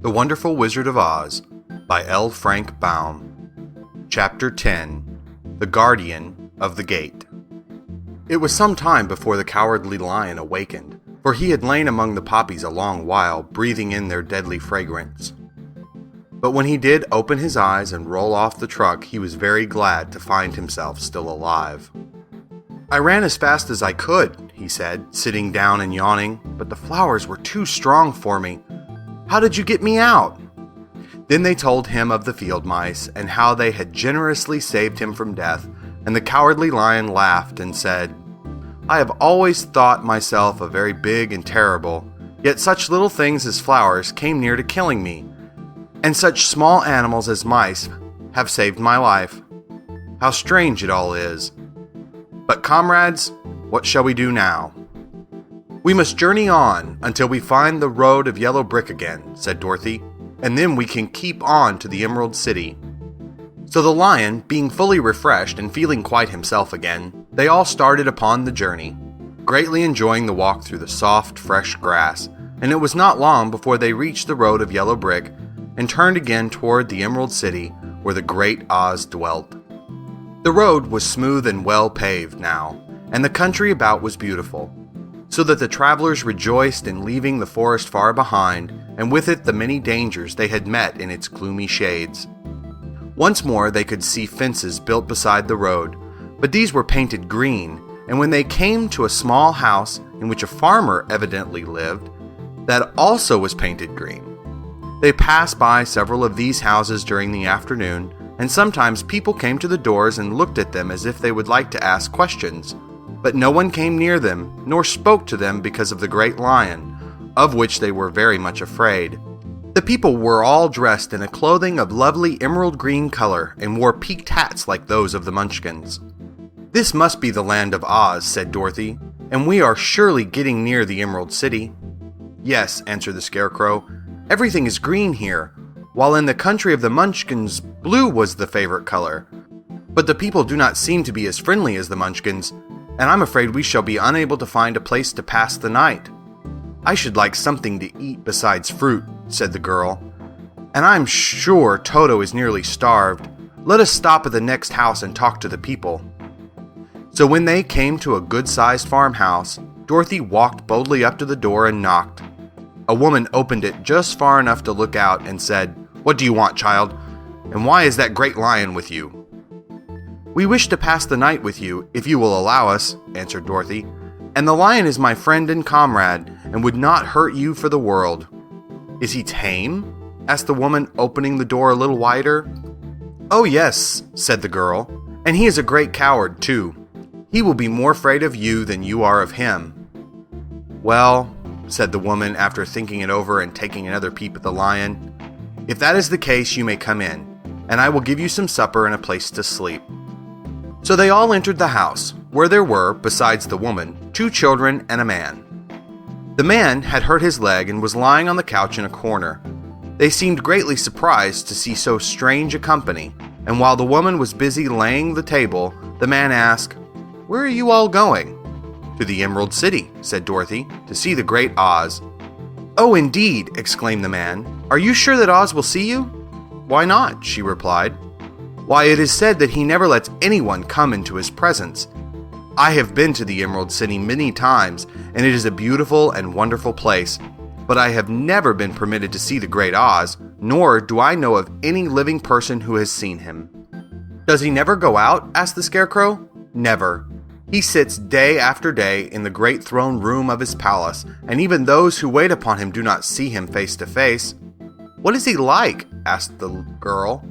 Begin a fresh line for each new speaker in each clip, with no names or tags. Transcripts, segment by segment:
The Wonderful Wizard of Oz by L. Frank Baum. Chapter 10. The Guardian of the Gate. It was some time before the Cowardly Lion awakened, for he had lain among the poppies a long while, breathing in their deadly fragrance. But when he did open his eyes and roll off the truck, he was very glad to find himself still alive. "I ran as fast as I could," he said, sitting down and yawning, "but the flowers were too strong for me. How did you get me out?" Then they told him of the field mice, and how they had generously saved him from death, and the Cowardly Lion laughed and said, "I have always thought myself a very big and terrible, yet such little things as flowers came near to killing me, and such small animals as mice have saved my life. How strange it all is. But comrades, what shall we do now?" "We must journey on until we find the road of yellow brick again," said Dorothy, "and then we can keep on to the Emerald City." So the lion, being fully refreshed and feeling quite himself again, they all started upon the journey, greatly enjoying the walk through the soft, fresh grass, and it was not long before they reached the road of yellow brick and turned again toward the Emerald City where the great Oz dwelt. The road was smooth and well paved now, and the country about was beautiful, so that the travelers rejoiced in leaving the forest far behind, and with it the many dangers they had met in its gloomy shades. Once more they could see fences built beside the road, but these were painted green, and when they came to a small house in which a farmer evidently lived, that also was painted green. They passed by several of these houses during the afternoon, and sometimes people came to the doors and looked at them as if they would like to ask questions. But no one came near them, nor spoke to them because of the great lion, of which they were very much afraid. The people were all dressed in a clothing of lovely emerald green color, and wore peaked hats like those of the Munchkins. "This must be the land of Oz," said Dorothy, "and we are surely getting near the Emerald City." "Yes," answered the Scarecrow, "everything is green here, while in the country of the Munchkins, blue was the favorite color. But the people do not seem to be as friendly as the Munchkins, and I'm afraid we shall be unable to find a place to pass the night." "I should like something to eat besides fruit," said the girl, "and I'm sure Toto is nearly starved. Let us stop at the next house and talk to the people." So when they came to a good-sized farmhouse, Dorothy walked boldly up to the door and knocked. A woman opened it just far enough to look out and said, "What do you want, child? And why is that great lion with you?" "We wish to pass the night with you, if you will allow us," answered Dorothy, "and the lion is my friend and comrade, and would not hurt you for the world." "Is he tame?" asked the woman, opening the door a little wider. "Oh yes," said the girl, "and he is a great coward, too. He will be more afraid of you than you are of him." "Well," said the woman after thinking it over and taking another peep at the lion, "if that is the case, you may come in, and I will give you some supper and a place to sleep." So they all entered the house, where there were, besides the woman, 2 children and a man. The man had hurt his leg and was lying on the couch in a corner. They seemed greatly surprised to see so strange a company, and while the woman was busy laying the table, the man asked, "Where are you all going?" "To the Emerald City," said Dorothy, "to see the great Oz." "Oh, indeed!" exclaimed the man. "Are you sure that Oz will see you?" "Why not?" she replied. "Why, it is said that he never lets anyone come into his presence. I have been to the Emerald City many times, and it is a beautiful and wonderful place, but I have never been permitted to see the great Oz, nor do I know of any living person who has seen him." "Does he never go out?" asked the Scarecrow. "Never. He sits day after day in the great throne room of his palace, and even those who wait upon him do not see him face to face." "What is he like?" asked the girl.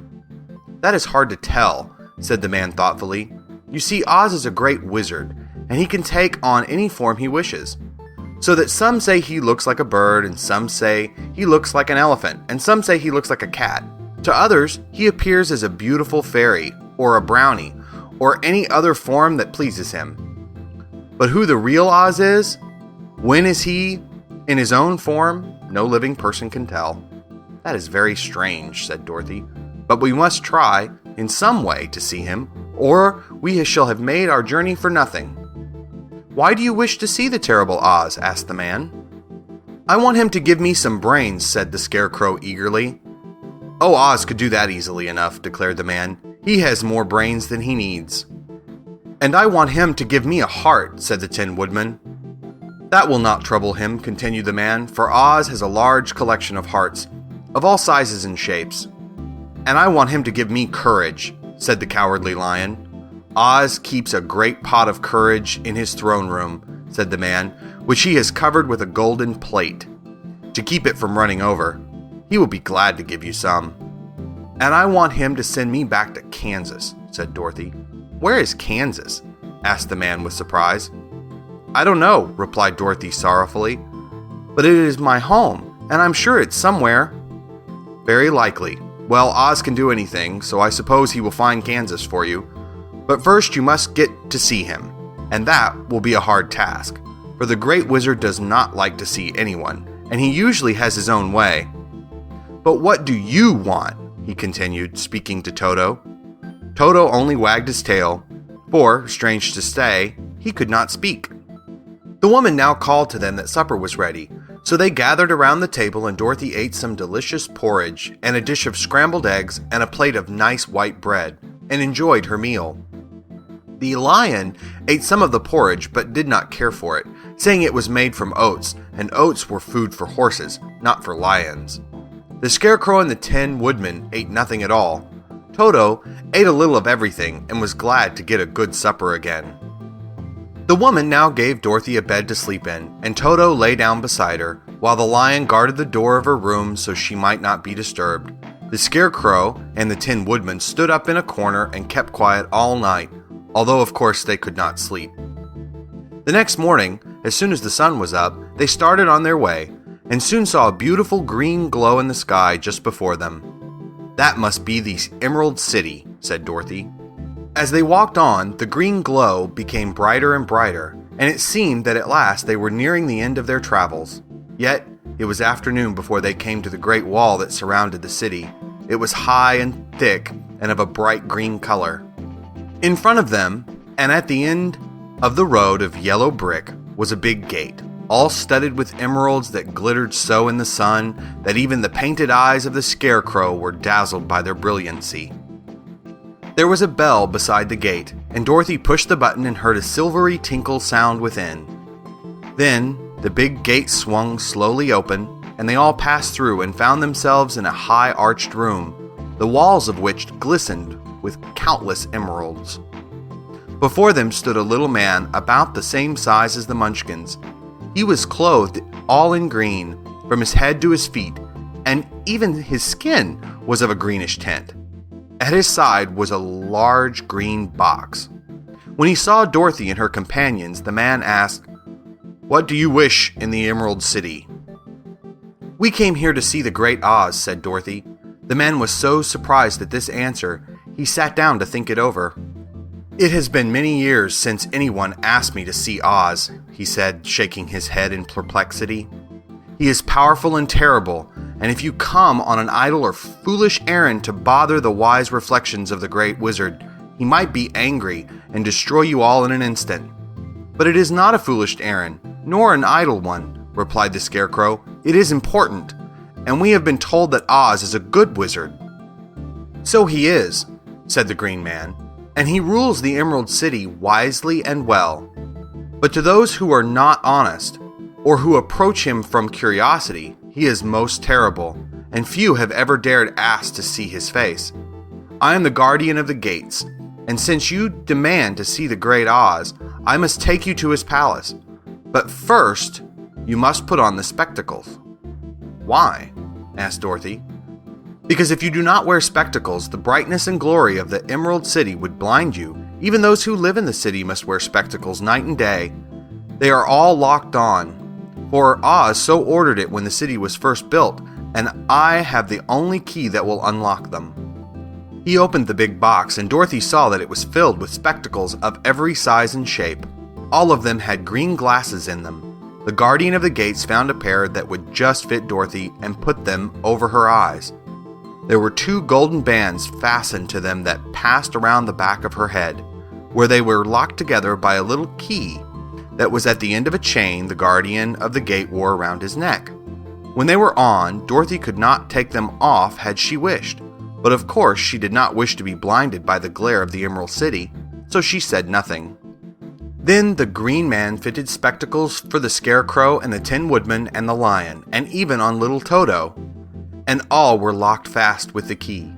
"That is hard to tell," said the man thoughtfully. "You see, Oz is a great wizard, and he can take on any form he wishes. So that some say he looks like a bird, and some say he looks like an elephant, and some say he looks like a cat. To others, he appears as a beautiful fairy, or a brownie, or any other form that pleases him. But who the real Oz is, when is he in his own form, no living person can tell." "That is very strange," said Dorothy, "but we must try, in some way, to see him, or we shall have made our journey for nothing." "Why do you wish to see the terrible Oz?" asked the man. "I want him to give me some brains," said the Scarecrow eagerly. "Oh, Oz could do that easily enough," declared the man. "He has more brains than he needs." "And I want him to give me a heart," said the Tin Woodman. "That will not trouble him," continued the man, "for Oz has a large collection of hearts, of all sizes and shapes." "And I want him to give me courage," said the Cowardly Lion. "Oz keeps a great pot of courage in his throne room," said the man, "which he has covered with a golden plate, to keep it from running over. He will be glad to give you some." "And I want him to send me back to Kansas," said Dorothy. "Where is Kansas?" asked the man with surprise. "I don't know," replied Dorothy sorrowfully, "but it is my home, and I'm sure it's somewhere." "Very likely. Well, Oz can do anything, so I suppose he will find Kansas for you. But first you must get to see him, and that will be a hard task, for the Great Wizard does not like to see anyone, and he usually has his own way. But what do you want?" he continued, speaking to Toto. Toto only wagged his tail, for, strange to say, he could not speak. The woman now called to them that supper was ready, so they gathered around the table and Dorothy ate some delicious porridge and a dish of scrambled eggs and a plate of nice white bread, and enjoyed her meal. The lion ate some of the porridge but did not care for it, saying it was made from oats, and oats were food for horses, not for lions. The Scarecrow and the Tin Woodman ate nothing at all. Toto ate a little of everything and was glad to get a good supper again. The woman now gave Dorothy a bed to sleep in, and Toto lay down beside her, while the lion guarded the door of her room so she might not be disturbed. The Scarecrow and the Tin Woodman stood up in a corner and kept quiet all night, although of course they could not sleep. The next morning, as soon as the sun was up, they started on their way, and soon saw a beautiful green glow in the sky just before them. "That must be the Emerald City," said Dorothy. As they walked on, the green glow became brighter and brighter, and it seemed that at last they were nearing the end of their travels. Yet, it was afternoon before they came to the great wall that surrounded the city. It was high and thick and of a bright green color. In front of them, and at the end of the road of yellow brick, was a big gate, all studded with emeralds that glittered so in the sun that even the painted eyes of the Scarecrow were dazzled by their brilliancy. There was a bell beside the gate, and Dorothy pushed the button and heard a silvery tinkle sound within. Then, the big gate swung slowly open, and they all passed through and found themselves in a high arched room, the walls of which glistened with countless emeralds. Before them stood a little man about the same size as the Munchkins. He was clothed all in green, from his head to his feet, and even his skin was of a greenish tint. At his side was a large green box. When he saw Dorothy and her companions, the man asked, "What do you wish in the Emerald City?" "We came here to see the Great Oz," said Dorothy. The man was so surprised at this answer, he sat down to think it over. "It has been many years since anyone asked me to see Oz," he said, shaking his head in perplexity. "He is powerful and terrible, and if you come on an idle or foolish errand to bother the wise reflections of the Great Wizard, he might be angry and destroy you all in an instant." "But it is not a foolish errand, nor an idle one," replied the Scarecrow. "It is important, and we have been told that Oz is a good wizard." "So he is," said the Green Man, "and he rules the Emerald City wisely and well. But to those who are not honest, or who approach him from curiosity, he is most terrible, and few have ever dared ask to see his face. I am the guardian of the gates, and since you demand to see the Great Oz, I must take you to his palace. But first, you must put on the spectacles." "Why?" asked Dorothy. "Because if you do not wear spectacles, the brightness and glory of the Emerald City would blind you. Even those who live in the city must wear spectacles night and day. They are all locked on, for Oz so ordered it when the city was first built, and I have the only key that will unlock them." He opened the big box, and Dorothy saw that it was filled with spectacles of every size and shape. All of them had green glasses in them. The guardian of the gates found a pair that would just fit Dorothy and put them over her eyes. There were 2 golden bands fastened to them that passed around the back of her head, where they were locked together by a little key that was at the end of a chain the guardian of the gate wore around his neck. When they were on, Dorothy could not take them off had she wished, but of course she did not wish to be blinded by the glare of the Emerald City, so she said nothing. Then the Green Man fitted spectacles for the Scarecrow and the Tin Woodman and the Lion, and even on little Toto, and all were locked fast with the key.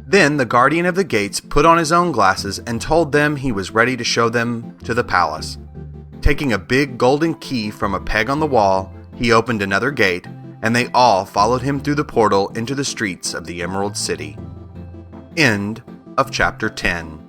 Then the guardian of the gates put on his own glasses and told them he was ready to show them to the palace. Taking a big golden key from a peg on the wall, he opened another gate, and they all followed him through the portal into the streets of the Emerald City. End of Chapter 10.